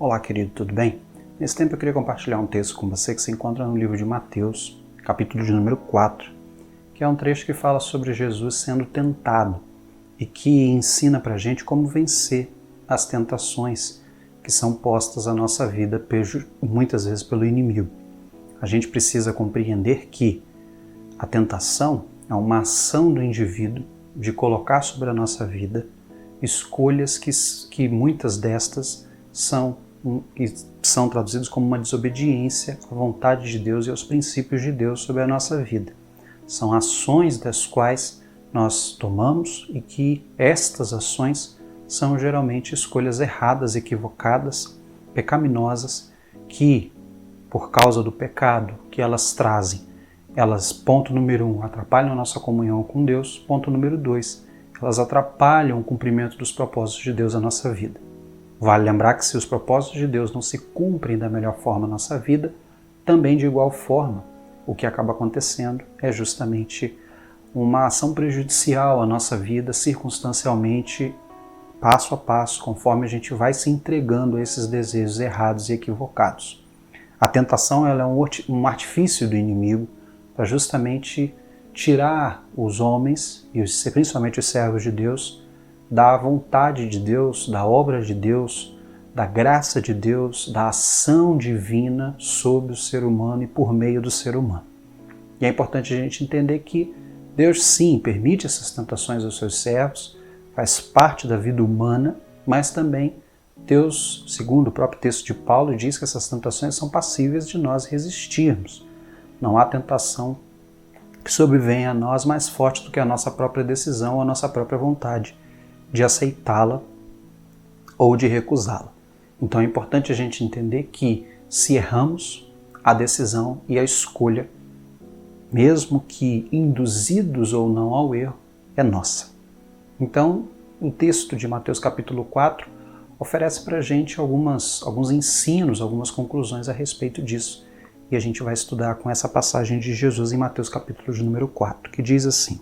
Olá, querido, tudo bem? Nesse tempo eu queria compartilhar um texto com você que se encontra no livro de Mateus, capítulo de número 4, que é um trecho que fala sobre Jesus sendo tentado e que ensina pra gente como vencer as tentações que são postas à nossa vida muitas vezes pelo inimigo. A gente precisa compreender que a tentação é uma ação do indivíduo de colocar sobre a nossa vida escolhas que muitas destas são traduzidas como uma desobediência à vontade de Deus e aos princípios de Deus sobre a nossa vida. São ações das quais nós tomamos e que estas ações são geralmente escolhas erradas, equivocadas, pecaminosas, que, por causa do pecado que elas trazem, elas, ponto número 1, atrapalham a nossa comunhão com Deus, ponto número 2, elas atrapalham o cumprimento dos propósitos de Deus na nossa vida. Vale lembrar que se os propósitos de Deus não se cumprem da melhor forma na nossa vida, também de igual forma, o que acaba acontecendo é justamente uma ação prejudicial à nossa vida, circunstancialmente, passo a passo, conforme a gente vai se entregando a esses desejos errados e equivocados. A tentação ela é um artifício do inimigo para justamente tirar os homens, e principalmente os servos de Deus, da vontade de Deus, da obra de Deus, da graça de Deus, da ação divina sobre o ser humano e por meio do ser humano. E é importante a gente entender que Deus sim permite essas tentações aos seus servos, faz parte da vida humana, mas também Deus, segundo o próprio texto de Paulo, diz que essas tentações são passíveis de nós resistirmos. Não há tentação que sobrevenha a nós mais forte do que a nossa própria decisão ou a nossa própria vontade de aceitá-la ou de recusá-la. Então é importante a gente entender que se erramos, a decisão e a escolha, mesmo que induzidos ou não ao erro, é nossa. Então, o texto de Mateus capítulo 4 oferece para a gente alguns ensinos, algumas conclusões a respeito disso. E a gente vai estudar com essa passagem de Jesus em Mateus capítulo de número 4, que diz assim: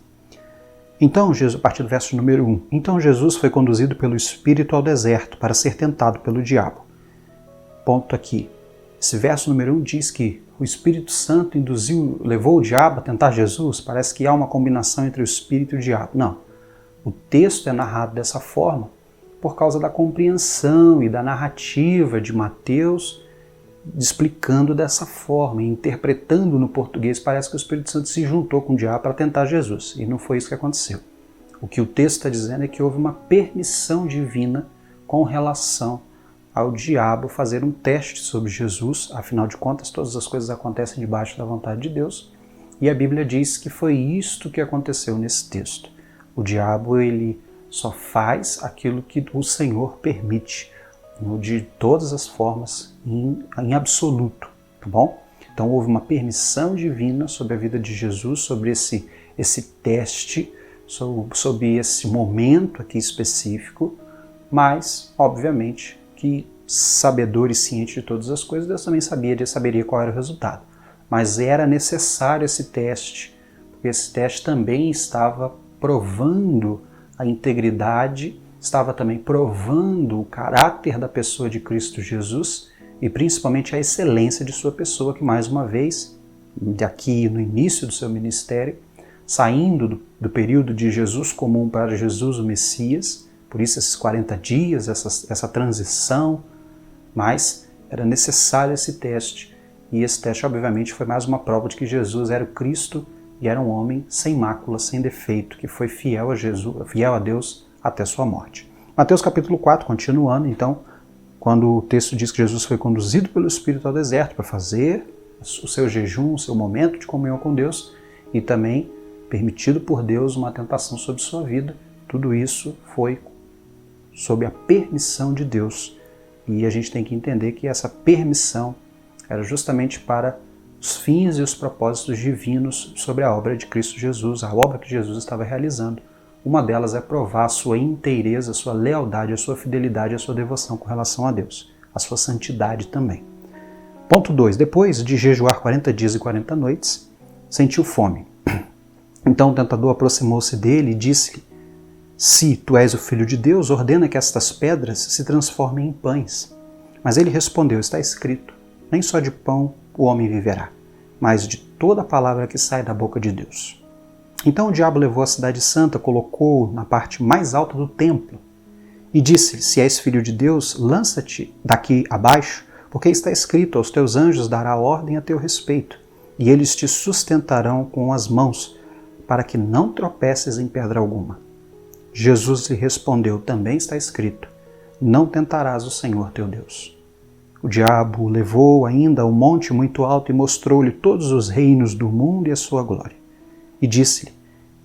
Então, a partir do verso número 1, Então Jesus foi conduzido pelo Espírito ao deserto para ser tentado pelo diabo. Ponto aqui. Esse verso número 1 diz que o Espírito Santo levou o diabo a tentar Jesus. Parece que há uma combinação entre o Espírito e o diabo. Não. O texto é narrado dessa forma por causa da compreensão e da narrativa de Mateus, explicando dessa forma, interpretando no português, parece que o Espírito Santo se juntou com o diabo para tentar Jesus, e não foi isso que aconteceu. O que o texto está dizendo é que houve uma permissão divina com relação ao diabo fazer um teste sobre Jesus, afinal de contas todas as coisas acontecem debaixo da vontade de Deus, e a Bíblia diz que foi isto que aconteceu nesse texto. O diabo ele só faz aquilo que o Senhor permite, de todas as formas, em absoluto, tá bom? Então houve uma permissão divina sobre a vida de Jesus, sobre esse teste, sobre esse momento aqui específico, mas, obviamente, que sabedor e ciente de todas as coisas, Deus também saberia qual era o resultado. Mas era necessário esse teste, porque esse teste também estava provando a integridade, estava também provando o caráter da pessoa de Cristo Jesus e principalmente a excelência de sua pessoa, que mais uma vez, daqui no início do seu ministério, saindo do período de Jesus comum para Jesus o Messias, por isso esses 40 dias, essa transição, mas era necessário esse teste, e esse teste obviamente foi mais uma prova de que Jesus era o Cristo e era um homem sem mácula, sem defeito, que foi fiel a Deus até sua morte. Mateus capítulo 4, continuando, então, quando o texto diz que Jesus foi conduzido pelo Espírito ao deserto para fazer o seu jejum, o seu momento de comunhão com Deus, e também permitido por Deus uma tentação sobre sua vida, tudo isso foi sob a permissão de Deus. E a gente tem que entender que essa permissão era justamente para os fins e os propósitos divinos sobre a obra de Cristo Jesus, a obra que Jesus estava realizando. Uma delas é provar a sua inteireza, a sua lealdade, a sua fidelidade, a sua devoção com relação a Deus, a sua santidade também. Ponto 2. Depois de jejuar 40 dias e 40 noites, sentiu fome. Então o tentador aproximou-se dele e disse: Se tu és o Filho de Deus, ordena que estas pedras se transformem em pães. Mas ele respondeu: está escrito, nem só de pão o homem viverá, mas de toda a palavra que sai da boca de Deus. Então o diabo levou a cidade santa, colocou-o na parte mais alta do templo e disse: se és filho de Deus, lança-te daqui abaixo, porque está escrito, aos teus anjos dará ordem a teu respeito, e eles te sustentarão com as mãos, para que não tropeces em pedra alguma. Jesus lhe respondeu: também está escrito, não tentarás o Senhor teu Deus. O diabo o levou ainda a um monte muito alto e mostrou-lhe todos os reinos do mundo e a sua glória. E disse-lhe: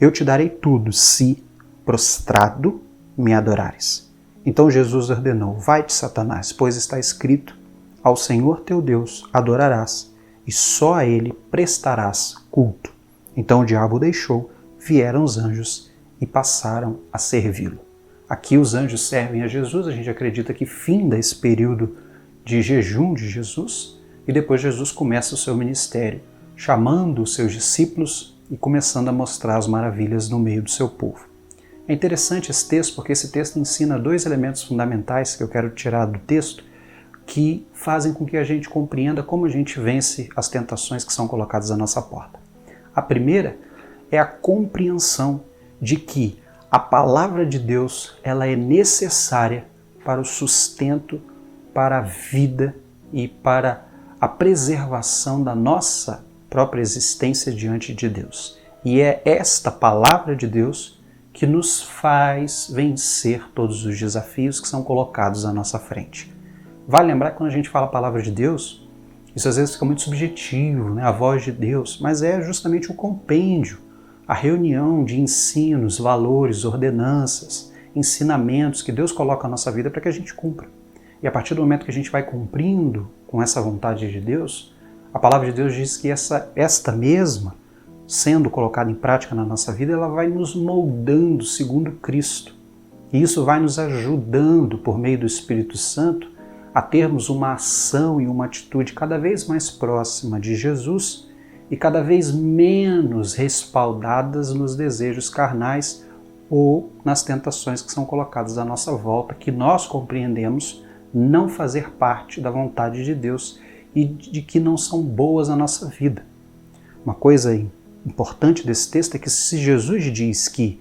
eu te darei tudo, se, prostrado, me adorares. Então Jesus ordenou: vai-te, Satanás, pois está escrito, ao Senhor teu Deus adorarás, e só a ele prestarás culto. Então o diabo o deixou, vieram os anjos e passaram a servi-lo. Aqui os anjos servem a Jesus, a gente acredita que finda esse período de jejum de Jesus, e depois Jesus começa o seu ministério, chamando os seus discípulos e começando a mostrar as maravilhas no meio do seu povo. É interessante esse texto porque esse texto ensina dois elementos fundamentais que eu quero tirar do texto que fazem com que a gente compreenda como a gente vence as tentações que são colocadas à nossa porta. A primeira é a compreensão de que a palavra de Deus ela é necessária para o sustento, para a vida e para a preservação da nossa própria existência diante de Deus. E é esta palavra de Deus que nos faz vencer todos os desafios que são colocados à nossa frente. Vale lembrar que quando a gente fala a palavra de Deus, isso às vezes fica muito subjetivo, né? A voz de Deus, mas é justamente o compêndio, a reunião de ensinos, valores, ordenanças, ensinamentos que Deus coloca na nossa vida para que a gente cumpra. E a partir do momento que a gente vai cumprindo com essa vontade de Deus, a palavra de Deus diz que esta mesma, sendo colocada em prática na nossa vida, ela vai nos moldando segundo Cristo. E isso vai nos ajudando, por meio do Espírito Santo, a termos uma ação e uma atitude cada vez mais próxima de Jesus e cada vez menos respaldadas nos desejos carnais ou nas tentações que são colocadas à nossa volta, que nós compreendemos não fazer parte da vontade de Deus e de que não são boas na nossa vida. Uma coisa importante desse texto é que se Jesus diz que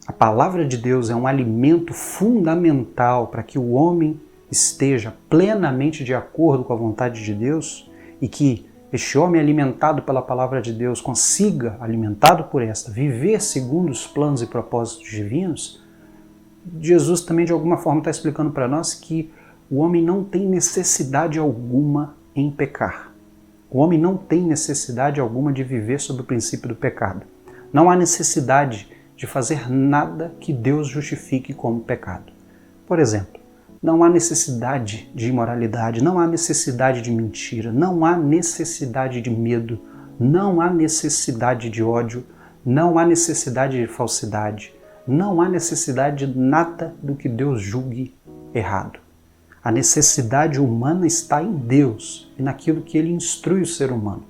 a palavra de Deus é um alimento fundamental para que o homem esteja plenamente de acordo com a vontade de Deus e que este homem alimentado pela palavra de Deus consiga, alimentado por esta, viver segundo os planos e propósitos divinos, Jesus também de alguma forma está explicando para nós que o homem não tem necessidade alguma em pecar. O homem não tem necessidade alguma de viver sob o princípio do pecado. Não há necessidade de fazer nada que Deus justifique como pecado. Por exemplo, não há necessidade de imoralidade, não há necessidade de mentira, não há necessidade de medo, não há necessidade de ódio, não há necessidade de falsidade, não há necessidade de nada do que Deus julgue errado. A necessidade humana está em Deus e naquilo que Ele instrui o ser humano.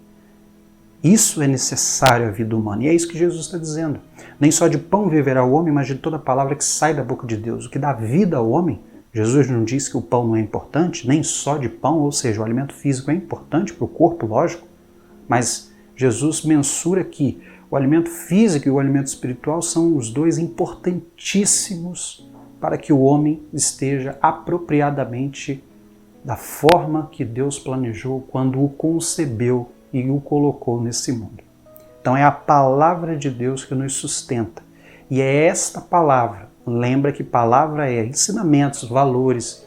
Isso é necessário à vida humana e é isso que Jesus está dizendo. Nem só de pão viverá o homem, mas de toda palavra que sai da boca de Deus. O que dá vida ao homem, Jesus não diz que o pão não é importante, nem só de pão, ou seja, o alimento físico é importante para o corpo, lógico, mas Jesus mensura que o alimento físico e o alimento espiritual são os dois importantíssimos para que o homem esteja apropriadamente da forma que Deus planejou quando o concebeu e o colocou nesse mundo. Então é a palavra de Deus que nos sustenta. E é esta palavra, lembra que palavra é ensinamentos, valores,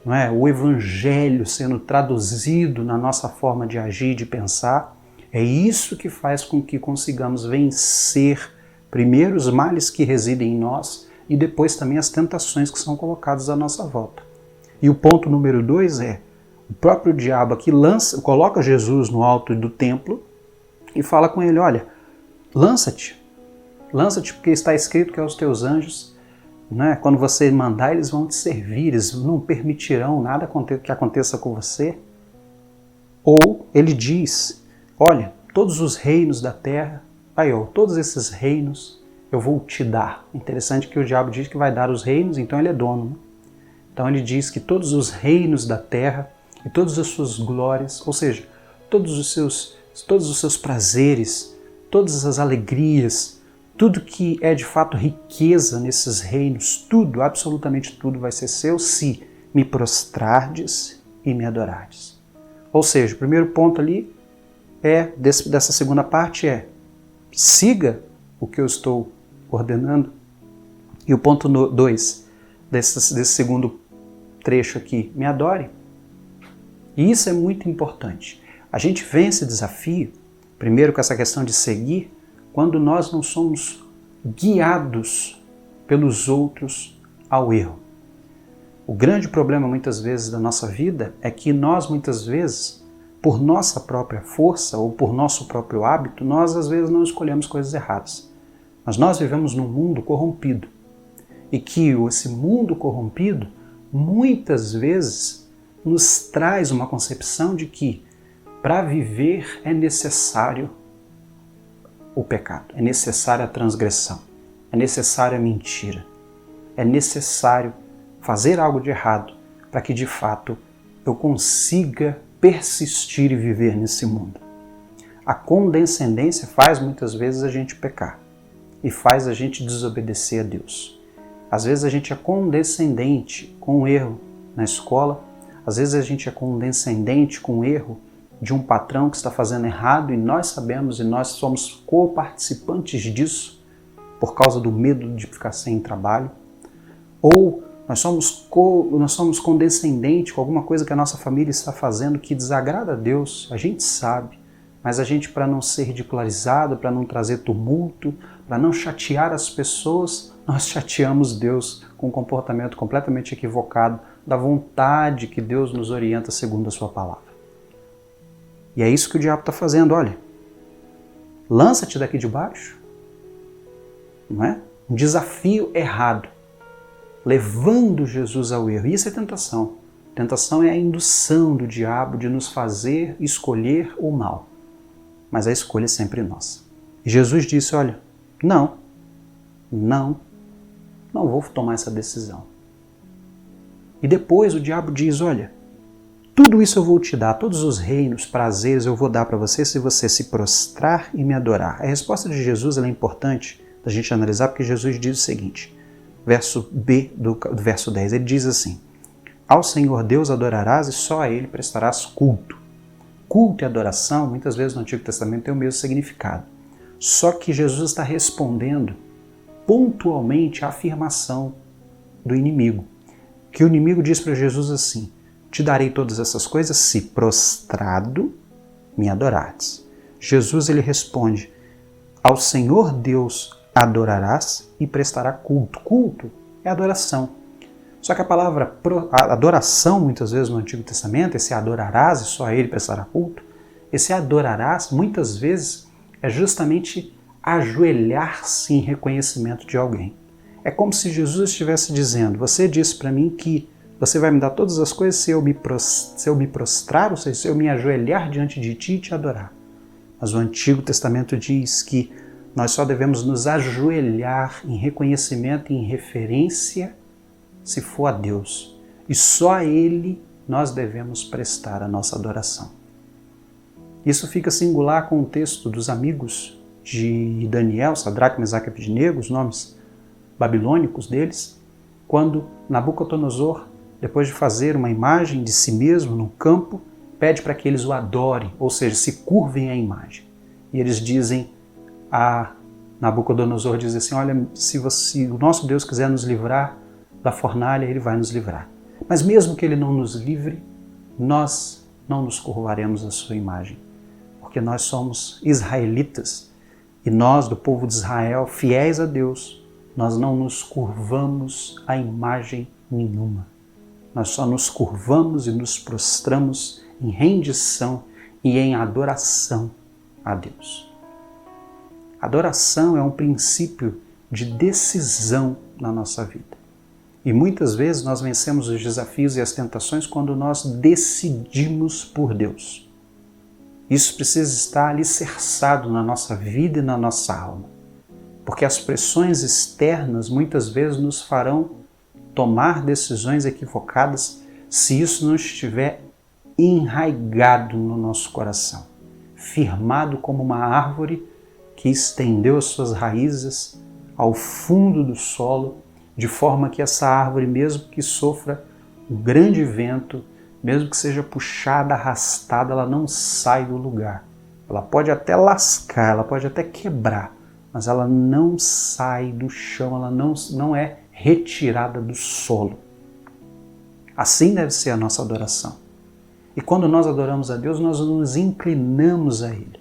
não é? O evangelho sendo traduzido na nossa forma de agir, de pensar, é isso que faz com que consigamos vencer primeiro os males que residem em nós e depois também as tentações que são colocadas à nossa volta. E o ponto número 2 é, o próprio diabo aqui coloca Jesus no alto do templo e fala com ele, olha, lança-te porque está escrito que aos teus anjos, né, quando você mandar, eles vão te servir, eles não permitirão nada que aconteça com você. Ou ele diz, olha, todos os reinos da terra, todos esses reinos eu vou te dar. Interessante que o diabo diz que vai dar os reinos, então ele é dono, né? Então ele diz que todos os reinos da terra e todas as suas glórias, ou seja, todos os seus prazeres, todas as alegrias, tudo que é de fato riqueza nesses reinos, tudo, absolutamente tudo vai ser seu se me prostrardes e me adorardes. Ou seja, o primeiro ponto ali dessa segunda parte siga o que eu estou ordenando. E o ponto 2 desse segundo trecho aqui, me adore. E isso é muito importante. A gente vence esse desafio, primeiro com essa questão de seguir, quando nós não somos guiados pelos outros ao erro. O grande problema muitas vezes da nossa vida é que nós muitas vezes, por nossa própria força ou por nosso próprio hábito, nós às vezes não escolhemos coisas erradas. Mas nós vivemos num mundo corrompido. E que esse mundo corrompido muitas vezes nos traz uma concepção de que para viver é necessário o pecado, é necessária a transgressão, é necessária a mentira, é necessário fazer algo de errado para que de fato eu consiga persistir e viver nesse mundo. A condescendência faz muitas vezes a gente pecar e faz a gente desobedecer a Deus. Às vezes a gente é condescendente com o erro na escola, às vezes a gente é condescendente com o erro de um patrão que está fazendo errado e nós sabemos e nós somos co-participantes disso por causa do medo de ficar sem trabalho. Ou nós somos condescendentes com alguma coisa que a nossa família está fazendo que desagrada a Deus, a gente sabe, mas a gente, para não ser ridicularizado, para não trazer tumulto, para não chatear as pessoas, nós chateamos Deus com um comportamento completamente equivocado da vontade que Deus nos orienta segundo a sua palavra. E é isso que o diabo está fazendo, olha. Lança-te daqui de baixo. Não é? Um desafio errado, levando Jesus ao erro. Isso é tentação. Tentação é a indução do diabo de nos fazer escolher o mal. Mas a escolha é sempre nossa. E Jesus disse, olha, não vou tomar essa decisão. E depois o diabo diz, olha, tudo isso eu vou te dar, todos os reinos, prazeres eu vou dar para você se você se prostrar e me adorar. A resposta de Jesus é importante da gente analisar, porque Jesus diz o seguinte, verso B do verso 10, ele diz assim, ao Senhor Deus adorarás e só a Ele prestarás culto. Culto e adoração, muitas vezes no Antigo Testamento, tem o mesmo significado. Só que Jesus está respondendo pontualmente à afirmação do inimigo. Que o inimigo diz para Jesus assim, te darei todas essas coisas se prostrado me adorares. Jesus ele responde, ao Senhor Deus adorarás e prestará culto. Culto é adoração. Só que a palavra adoração, muitas vezes no Antigo Testamento, esse adorarás e só a Ele prestará culto, esse adorarás, muitas vezes, é justamente ajoelhar-se em reconhecimento de alguém. É como se Jesus estivesse dizendo, você disse para mim que você vai me dar todas as coisas se eu me prostrar, ou seja, se eu me ajoelhar diante de ti e te adorar. Mas o Antigo Testamento diz que nós só devemos nos ajoelhar em reconhecimento e em referência se for a Deus. E só a Ele nós devemos prestar a nossa adoração. Isso fica singular com o texto dos amigos de Daniel, Sadraque, Mesaque e Abednego, os nomes babilônicos deles, quando Nabucodonosor, depois de fazer uma imagem de si mesmo no campo, pede para que eles o adorem, ou seja, se curvem à imagem. E eles dizem a Nabucodonosor, diz assim, olha, se o nosso Deus quiser nos livrar da fornalha, Ele vai nos livrar. Mas mesmo que Ele não nos livre, nós não nos curvaremos à sua imagem, porque nós somos israelitas e nós, do povo de Israel, fiéis a Deus, nós não nos curvamos a imagem nenhuma. Nós só nos curvamos e nos prostramos em rendição e em adoração a Deus. Adoração é um princípio de decisão na nossa vida. E muitas vezes nós vencemos os desafios e as tentações quando nós decidimos por Deus. Isso precisa estar alicerçado na nossa vida e na nossa alma. Porque as pressões externas muitas vezes nos farão tomar decisões equivocadas se isso não estiver enraigado no nosso coração, firmado como uma árvore que estendeu as suas raízes ao fundo do solo, de forma que essa árvore, mesmo que sofra um grande vento, mesmo que seja puxada, arrastada, ela não sai do lugar. Ela pode até lascar, ela pode até quebrar, mas ela não sai do chão, ela não é retirada do solo. Assim deve ser a nossa adoração. E quando nós adoramos a Deus, nós nos inclinamos a Ele.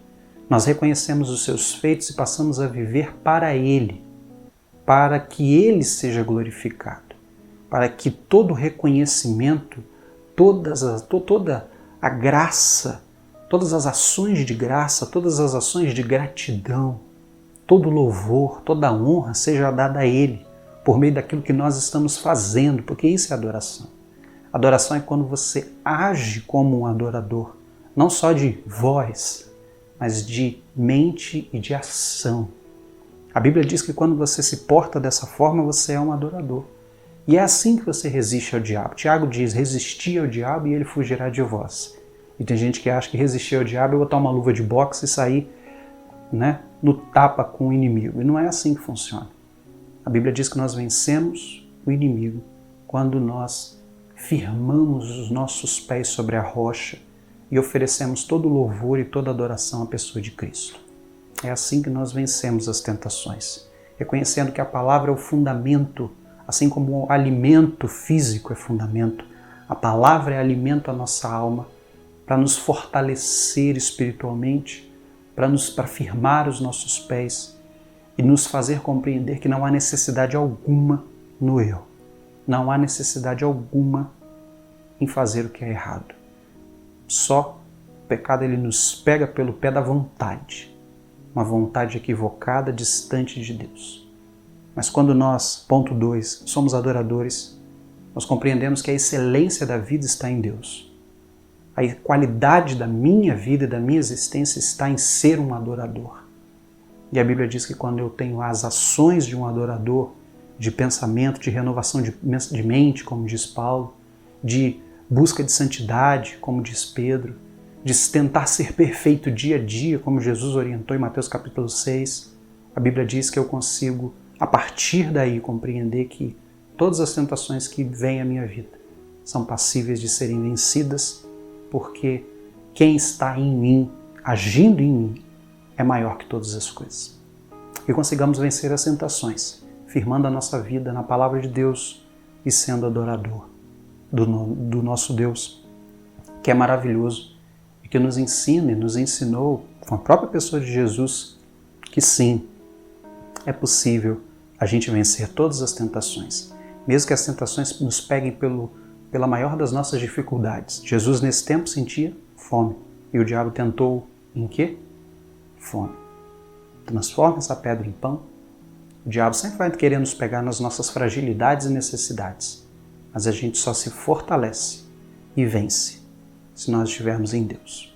Nós reconhecemos os seus feitos e passamos a viver para Ele, para que Ele seja glorificado, para que todo o reconhecimento, toda a graça, todas as ações de graça, todas as ações de gratidão, todo louvor, toda honra seja dada a Ele, por meio daquilo que nós estamos fazendo, porque isso é adoração. Adoração é quando você age como um adorador, não só de voz, mas de mente e de ação. A Bíblia diz que quando você se porta dessa forma, você é um adorador. E é assim que você resiste ao diabo. Tiago diz, resisti ao diabo e ele fugirá de vós. E tem gente que acha que resistir ao diabo é botar uma luva de boxe e sair, no tapa com o inimigo. E não é assim que funciona. A Bíblia diz que nós vencemos o inimigo quando nós firmamos os nossos pés sobre a rocha e oferecemos todo o louvor e toda a adoração à pessoa de Cristo. É assim que nós vencemos as tentações, reconhecendo que a palavra é o fundamento, assim como o alimento físico é fundamento, a palavra é alimento à nossa alma, para nos fortalecer espiritualmente, para firmar os nossos pés e nos fazer compreender que não há necessidade alguma no erro. Não há necessidade alguma em fazer o que é errado. Só o pecado ele nos pega pelo pé da vontade. Uma vontade equivocada, distante de Deus. Mas quando nós, ponto 2, somos adoradores, nós compreendemos que a excelência da vida está em Deus. A qualidade da minha vida e da minha existência está em ser um adorador. E a Bíblia diz que quando eu tenho as ações de um adorador, de pensamento, de renovação de mente, como diz Paulo, de busca de santidade, como diz Pedro, de tentar ser perfeito dia a dia, como Jesus orientou em Mateus capítulo 6, a Bíblia diz que eu consigo, a partir daí, compreender que todas as tentações que vêm à minha vida são passíveis de serem vencidas, porque quem está em mim, agindo em mim, é maior que todas as coisas. E consigamos vencer as tentações, firmando a nossa vida na palavra de Deus e sendo adorador do nosso Deus, que é maravilhoso e que nos ensina e nos ensinou com a própria pessoa de Jesus que sim, é possível a gente vencer todas as tentações, mesmo que as tentações nos peguem pela maior das nossas dificuldades. Jesus nesse tempo sentia fome e o diabo tentou em quê? Fome. Transforma essa pedra em pão. O diabo sempre vai querer nos pegar nas nossas fragilidades e necessidades, mas a gente só se fortalece e vence se nós estivermos em Deus.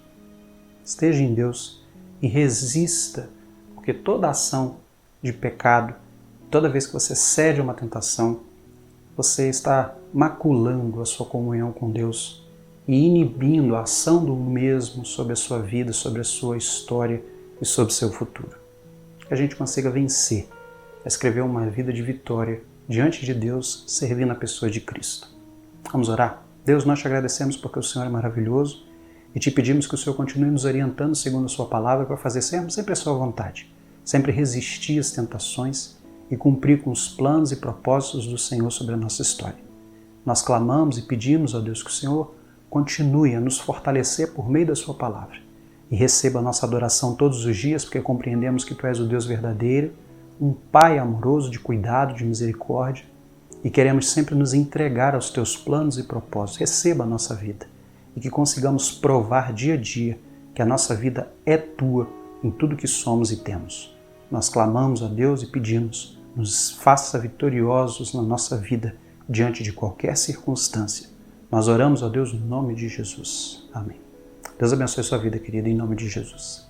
Esteja em Deus e resista, porque toda ação de pecado, toda vez que você cede a uma tentação, você está maculando a sua comunhão com Deus e inibindo a ação do mesmo sobre a sua vida, sobre a sua história e sobre o seu futuro. Que a gente consiga vencer, escrever uma vida de vitória diante de Deus, servindo a pessoa de Cristo. Vamos orar? Deus, nós te agradecemos porque o Senhor é maravilhoso e te pedimos que o Senhor continue nos orientando segundo a sua palavra para fazer sempre a sua vontade, sempre resistir às tentações e cumprir com os planos e propósitos do Senhor sobre a nossa história. Nós clamamos e pedimos a Deus que o Senhor continue a nos fortalecer por meio da sua palavra e receba a nossa adoração todos os dias, porque compreendemos que Tu és o Deus verdadeiro, um Pai amoroso de cuidado, de misericórdia, e queremos sempre nos entregar aos Teus planos e propósitos. Receba a nossa vida e que consigamos provar dia a dia que a nossa vida é Tua em tudo que somos e temos. Nós clamamos a Deus e pedimos, nos faça vitoriosos na nossa vida diante de qualquer circunstância. Nós oramos a Deus no nome de Jesus. Amém. Deus abençoe a sua vida, querida, em nome de Jesus.